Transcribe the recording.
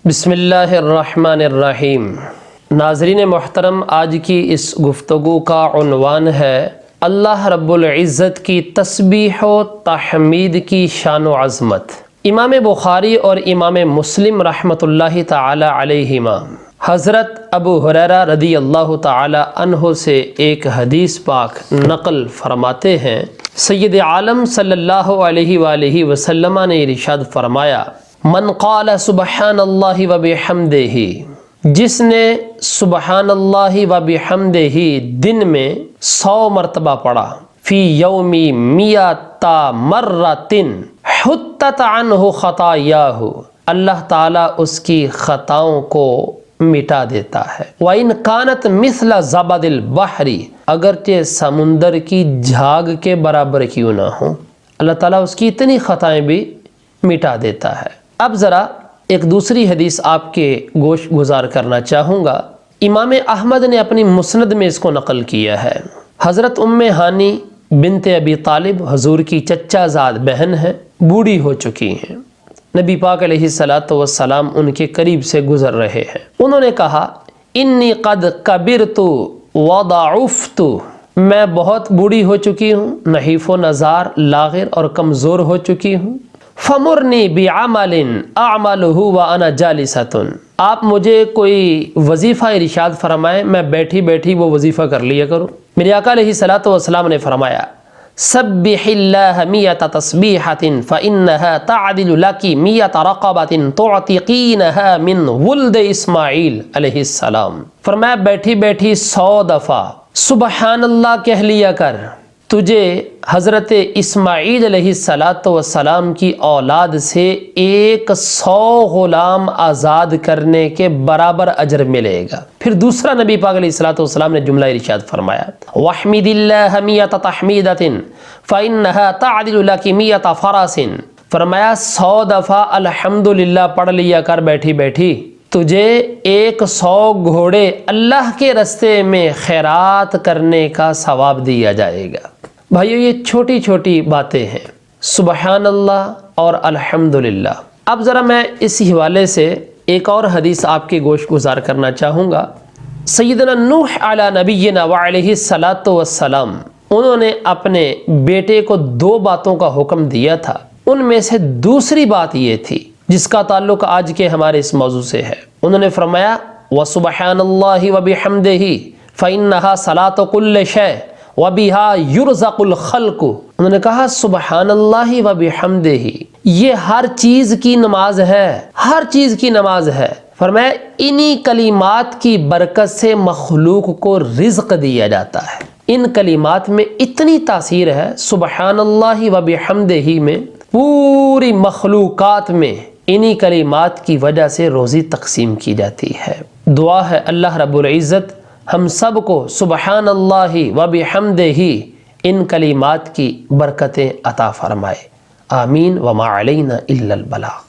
بسم اللہ الرحمن الرحیم۔ ناظرین محترم، آج کی اس گفتگو کا عنوان ہے اللہ رب العزت کی تسبیح و تحمید کی شان و عظمت۔ امام بخاری اور امام مسلم رحمۃ اللہ تعالی علیہما حضرت ابو ہریرہ رضی اللہ تعالی عنہ سے ایک حدیث پاک نقل فرماتے ہیں، سید عالم صلی اللہ علیہ وآلہ وسلم نے ارشاد فرمایا، من قال سبحان اللہ و بحمدہ، جس نے سبحان اللہ و بحمدہ دن میں 100 مرتبہ پڑھا، فی یومی مئۃ مرۃ حطت عنہ خطایاہ، اللہ تعالیٰ اس کی خطاؤں کو مٹا دیتا ہے۔ وَإِنْ كَانَتْ مِثْلَ زَبَدِ الْبَحْرِ، اگرچہ سمندر کی جھاگ کے برابر کیوں نہ ہوں، اللہ تعالیٰ اس کی اتنی خطائیں بھی مٹا دیتا ہے۔ اب ذرا ایک دوسری حدیث آپ کے گوش گزار کرنا چاہوں گا۔ امام احمد نے اپنی مسند میں اس کو نقل کیا ہے۔ حضرت ام ہانی بنت ابی طالب حضور کی چچا زاد بہن ہیں، بوڑھی ہو چکی ہیں۔ نبی پاک علیہ الصلاۃ والسلام ان کے قریب سے گزر رہے ہیں۔ انہوں نے کہا، انی قد کبرت وضعفت، میں بہت بوڑھی ہو چکی ہوں، نحیف و نزار، لاغر اور کمزور ہو چکی ہوں۔ فمرنی بعمل اعملہ وانا جالسۃ، آپ مجھے کوئی وظیفہ ارشاد فرمائیں، میں بیٹھی بیٹھی وہ وظیفہ کر لیا کروں۔ میرے آقا علیہ الصلاۃ والسلام نے فرمایا، سبح اللہ مئۃ تسبیحۃ فانہا تعدل لک مئۃ رقبۃ تعتقینہا من ولد اسماعیل علیہ السلام۔ فرمایا بیٹھی بیٹھی 100 دفعہ سبحان اللہ کہہ لیا کر، تجھے حضرت اسماعیل علیہ السلام کی اولاد سے 100 غلام آزاد کرنے کے برابر اجر ملے گا۔ پھر دوسرا نبی پاک علیہ السلام نے جملہ ارشاد فرمایا، وَاحْمِدِ اللَّهَ مِئَةَ تَحْمِيدَةٍ فَإِنَّهَا تَعْدِلُ لَكِ مِئَةَ فَرَسٍ۔ فرمایا 100 دفعہ الحمدللہ پڑھ لیا کر بیٹھی بیٹھی، تجھے 100 گھوڑے اللہ کے رستے میں خیرات کرنے کا ثواب دیا جائے گا۔ بھائیو، یہ چھوٹی چھوٹی باتیں ہیں، سبحان اللہ اور الحمدللہ۔ اب ذرا میں اس حوالے سے ایک اور حدیث آپ کے گوش گزار کرنا چاہوں گا۔ سیدنا نوح علی نبینا وعلیہ الصلاۃ والسلام، انہوں نے اپنے بیٹے کو 2 باتوں کا حکم دیا تھا، ان میں سے دوسری بات یہ تھی جس کا تعلق آج کے ہمارے اس موضوع سے ہے۔ انہوں نے فرمایا، وَسُبْحَانَ اللَّهِ وَبِحَمْدِهِ فَإِنَّهَا صَلَاةُ كُلِّ شَيْءٍ وَبِهَا يُرْزَقُ الْخَلْقُ۔ انہوں نے کہا سبحان اللہ وبحمدہ، یہ ہر چیز کی نماز ہے، ہر چیز کی نماز ہے۔ فرمایا انہی کلمات کی برکت سے مخلوق کو رزق دیا جاتا ہے۔ ان کلمات میں اتنی تاثیر ہے، سبحان اللہ وبحمدہ میں پوری مخلوقات میں انہی کلمات کی وجہ سے روزی تقسیم کی جاتی ہے۔ دعا ہے اللہ رب العزت ہم سب کو سبحان اللہ وبحمدہ ان کلمات کی برکتیں عطا فرمائے۔ آمین، وما علینا الا البلاغ۔